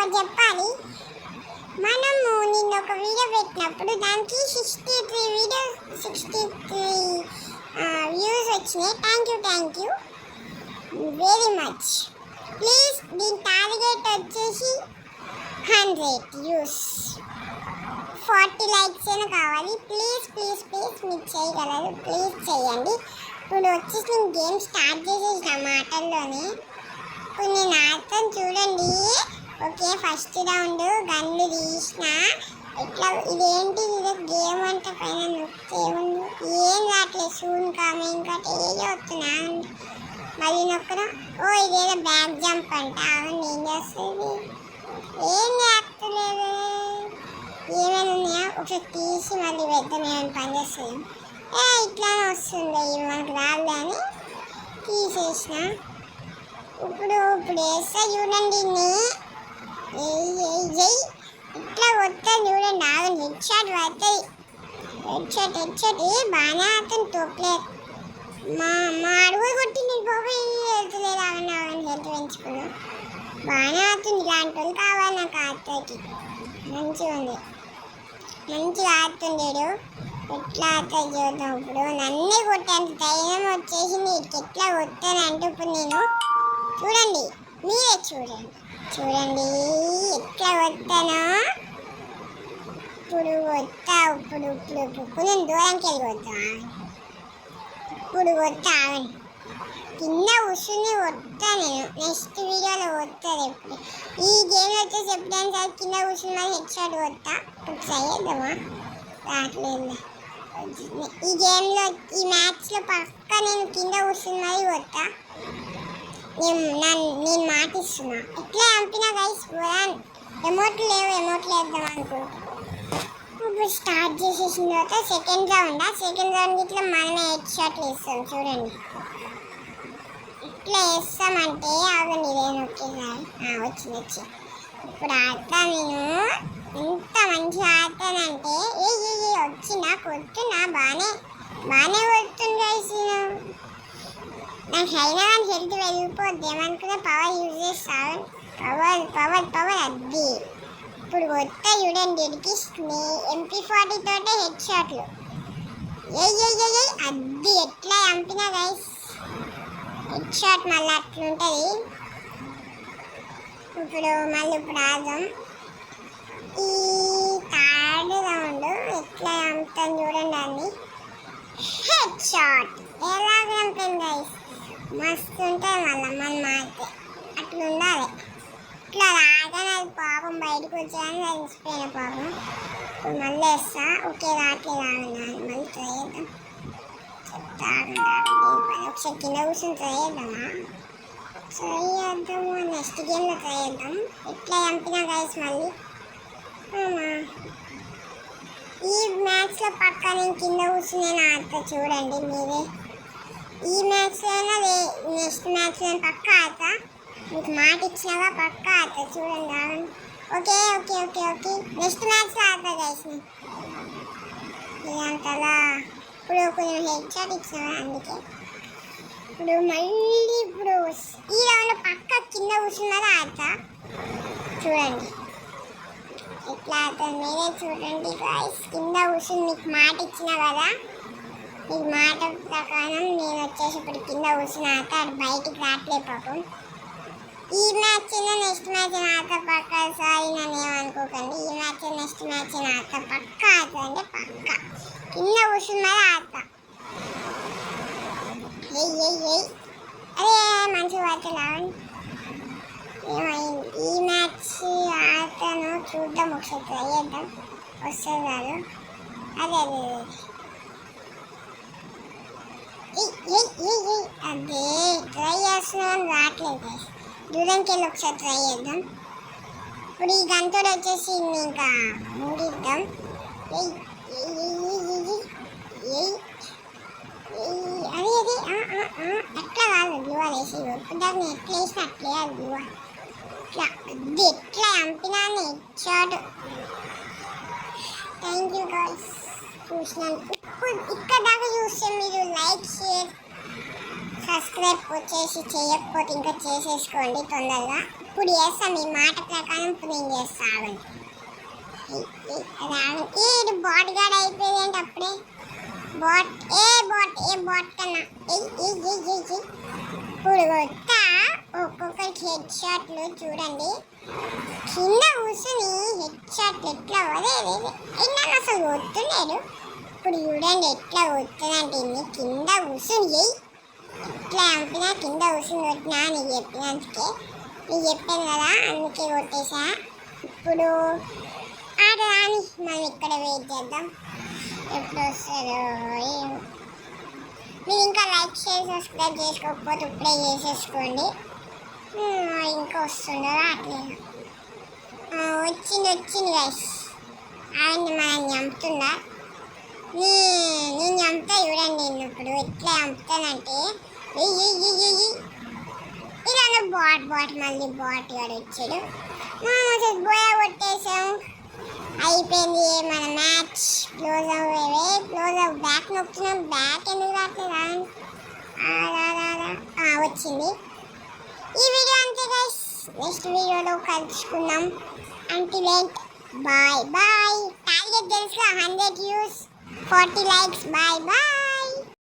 ఒకటి చెప్పాలి. మనము నిన్న ఒక వీడియో పెట్టినప్పుడు దానికి 63 వ్యూస్ వచ్చినాయి. Thank you very much. Please దీని టార్గెట్ వచ్చేసి 100 వ్యూస్, 40 లైక్స్ అయినా కావాలి. ప్లీజ్ మీరు చేయగలరు, ప్లీజ్ చేయండి. ఇప్పుడు వచ్చేసి నేను గేమ్ స్టార్ట్ చేసేసిన మాటల్లోనే. ఇప్పుడు నేను ఆడతాను చూడండి. ఓకే, ఫస్ట్ రౌండ్ గన్ను తీసిన. ఇట్లా ఇదేంటి, ఇది గేమ్ అంటే పైన నొక్కితే ఏం రావట్లేదు. సూన్ కామే ఇంకా ఏదో వస్తున్నా మళ్ళీ నొక్కడం. ఓ ఇదేదో బ్యాక్ జంప్ అంట. అవును, ఏం చేస్తుంది, ఏం చేస్తలేదు. ఏమైనా ఉన్నాయా ఒకసారి తీసి మళ్ళీ పెద్దాం, ఏమైనా పని చేస్తుంది. ఇట్లానే వస్తుంది, ఇవి మనకు రాదు అని తీసేసిన. ఇప్పుడు వేస్తా చూడండి. ఇట్లా వస్తుంది చూడండి. ఆగండి, హెడ్ షాట్ పడుతుంది. హెడ్ షాట్ బాగానే అతను తోపలేదు. మా అడుగు కొట్టింది బాబాయ్. వెళ్తలేదు. ఆగండి హెల్త్ పెంచుకున్నాం. బాగానే ఆడుతుంది. ఇలాంటి వాళ్ళు కావాలి నాకు ఆడతాకి. మంచిగా ఉంది, మంచిగా ఆడుతుండేడు. ఎట్లా ఆడుతుంది చూద్దాం. ఇప్పుడు నన్నే కొట్టేంత ధైర్యం వచ్చేసింది. ఎట్లా కొట్టానంటే ఇప్పుడు నేను చూడండి, మీరే చూడండి ఎట్లా కొట్టానో. ఇప్పుడు కొట్టా. ఇప్పుడు నేను దూరంకి వెళ్ళి కొట్టా. ఇప్పుడు కొట్టా. కింద కూర్చుని కొట్టా. నేను నెక్స్ట్ వీడియోలో కొట్టాను. ఎప్పుడు ఈ గేమ్ వచ్చేసి ఎప్పుడైనా సరే కింద కూర్చుని మరి హెడ్ షాట్ కొట్టా. ఇప్పుడు ట్రై చేద్దామా? రావట్లేదు. ఈ గేమ్లో ఈ మ్యాచ్లో పక్క నేను కింద కూర్చుని మరి కొట్టా. నేను మాటిస్తున్నా. ఎట్లా చంపినా గైస్. ఎమోట్లు వేద్దాం అనుకుంటున్నా. ఇప్పుడు స్టార్ట్ చేసేసిన తర్వాత సెకండ్ రౌండ్ ఇట్లా మనమే హెడ్ షాట్లు వేస్తాం చూడండి. ఇట్లా వేస్తామంటే ఆగండి, ఇదేం ఒకేసారి వచ్చింది. ఇప్పుడు ఆడతా. నేను ఎంత మంచిగా ఆడతానంటే వచ్చినా కొడుతున్నా. బాగానే కొడుతుంది గైస్. నాకు అయినా కానీ హెల్త్ వెళ్ళిపోద్ది. ఏమనుకున్నా పవర్ యూజ్ చేస్తాను. పవర్ అద్ది. ఇప్పుడు కొత్త చూడండి ఇడికిస్తుంది. MP40 తోటే హెడ్ షాట్లు. అద్ది ఎట్లా చంపినా గైస్. హెడ్ షాట్ మళ్ళీ అట్లుంటుంది. ఇప్పుడు ఆడదాం. ఈ థర్డ్ రౌండ్ ఎట్లా చంపుతాను చూడండి. అన్ని హెడ్ షాట్ ఎలా చంపాను గైస్. మస్తు ఉంటుంది. మళ్ళీ మనం మారితే అట్లా ఉండాలి. ఇట్లా రాగానే అది పాపం బయటకు వచ్చాయని తెలిసిపోయిన పాపం. ఇప్పుడు మళ్ళీ వేస్తా. ఓకే, రావట్లేదు. మళ్ళీ ట్రై చేద్దాం. ఒకసారి కింద కూర్చొని ట్రై చేద్దామా? నెక్స్ట్ గేమ్లో ట్రై చేద్దాం. ఎట్లా చంపినా గైస్ మళ్ళీ. ఈ మ్యాచ్లో పక్కా నేను కింద కూర్చుని ఆడతా చూడండి మీరే. ఈ మ్యాచ్లో నెక్స్ట్ మ్యాచ్ నేను పక్కా ఆడతా. మీకు మాట ఇచ్చినాగా పక్కా ఆడతా చూడండి. ఓకే నెక్స్ట్ మ్యాచ్లో ఆడతా గైస్. ఇదంతలా ఇప్పుడు కొంచెం హెడ్ షాట్ ఇచ్చినా అందుకే. ఇప్పుడు మళ్ళీ ఈ రౌండ్ పక్క కింద కూర్చున్నదా ఆడతా చూడండి. ఎట్లా ఆడతాను మీరే చూడండి గైస్. కింద కూర్చుని మీకు మాట ఇచ్చినా కదా, మీకు మాట ప్రకారం నేను వచ్చేసి ఇప్పుడు కింద కూర్చుని ఆడతా. అది బయటికి రావట్లే పాపం. ఈ మ్యాచ్ నెక్స్ట్ మ్యాచ్ ఆడతా పక్కా. సారీ నన్ను ఏమనుకోకండి. ఈ మ్యాచ్ నెక్స్ట్ మ్యాచ్ ఆడతా పక్కా. ఆడతా అంటే పక్కా కింద కూర్చున్నదా ఆడతా. అదే మంచిగా పడుతుందా ఏమైంది. ఈ మ్యాచ్ ఆడతాను చూద్దాం. ఒకసారి ట్రై చేద్దాం. వస్తుంది కాదు. అదే ట్రై చేస్తున్నాను రావట్లేదు. దూరంకి వెళ్ళి ఒకసారి ట్రై చేద్దాం. ఇప్పుడు ఈ గంటతో వచ్చేసి ఇంకా ముగిద్దాం. అది ఎట్లా కాదు గ్లూవా వేసి ఒప్పుదాన్ని ఎట్లా వేసినా అట్లే అది గ్లూవా. ఇట్లా అది ఎట్లా చంపినా షార్ట్. థ్యాంక్ యూ గైస్ చూసినందుకు. ఇక్కడ దాకా చూస్తే మీరు లైక్ షేర్ సబ్స్క్రైబ్ వచ్చేసి చేయకపోతే ఇంకా చేసేసుకోండి తొందరగా. ఇప్పుడు చేస్తా, మీ మాట ప్రకారం ఇప్పుడు నేను చేస్తా. ఇది బాట్ గార్డ్ అయిపోయింది అప్పుడే. బాట్ బాట్ కన్నా ఇప్పుడు కొత్త ఒక్కొక్కరికి హెడ్ షాట్లు చూడండి. కింద కూర్చుని హెడ్ షాట్లు ఎట్లా నన్ను అసలు కొట్టలేడు. ఇప్పుడు చూడండి ఎట్లా కొడుతుందంటే కింద కూర్చుని ఇట్లా చంపినా కింద కూర్చుని కొట్టినా నీకు చెప్పినందుకే, నీకు చెప్పాను కదా అందుకే కొట్టేసా. ఇప్పుడు ఆట రాని మనం ఇక్కడ వెయిట్ చేద్దాం ఎప్పుడు వస్తుందో. మీరు ఇంకా లైక్ షేర్ సబ్స్క్రైబ్ చేసుకోకపోతే ఇప్పుడే చేసేసుకోండి. ఇంకా వస్తుందో రావట్లేదు. వచ్చింది గైస్. ఆయన మనం చంపుతుందా? నేను చంపుతా చూడండి. నేను ఇప్పుడు ఎట్లా చంపుతానంటే ఇలా బాట్ మళ్ళీ బాట్ గాడు వచ్చాడు. బోయా కొట్టేసాం, అయిపోయింది మన మ్యాచ్. క్లోజ్ బ్యాక్ నొక్కుతున్నాం. బ్యాక్ ఎందుకు రావట్లేదు? వచ్చింది. ఈ వీడియో అంతే గైస్, నెక్స్ట్ వీడియోలో కలుసుకుందాం. Until then bye. టార్గెట్ తెలుసుగా 100 views 40 likes. Bye.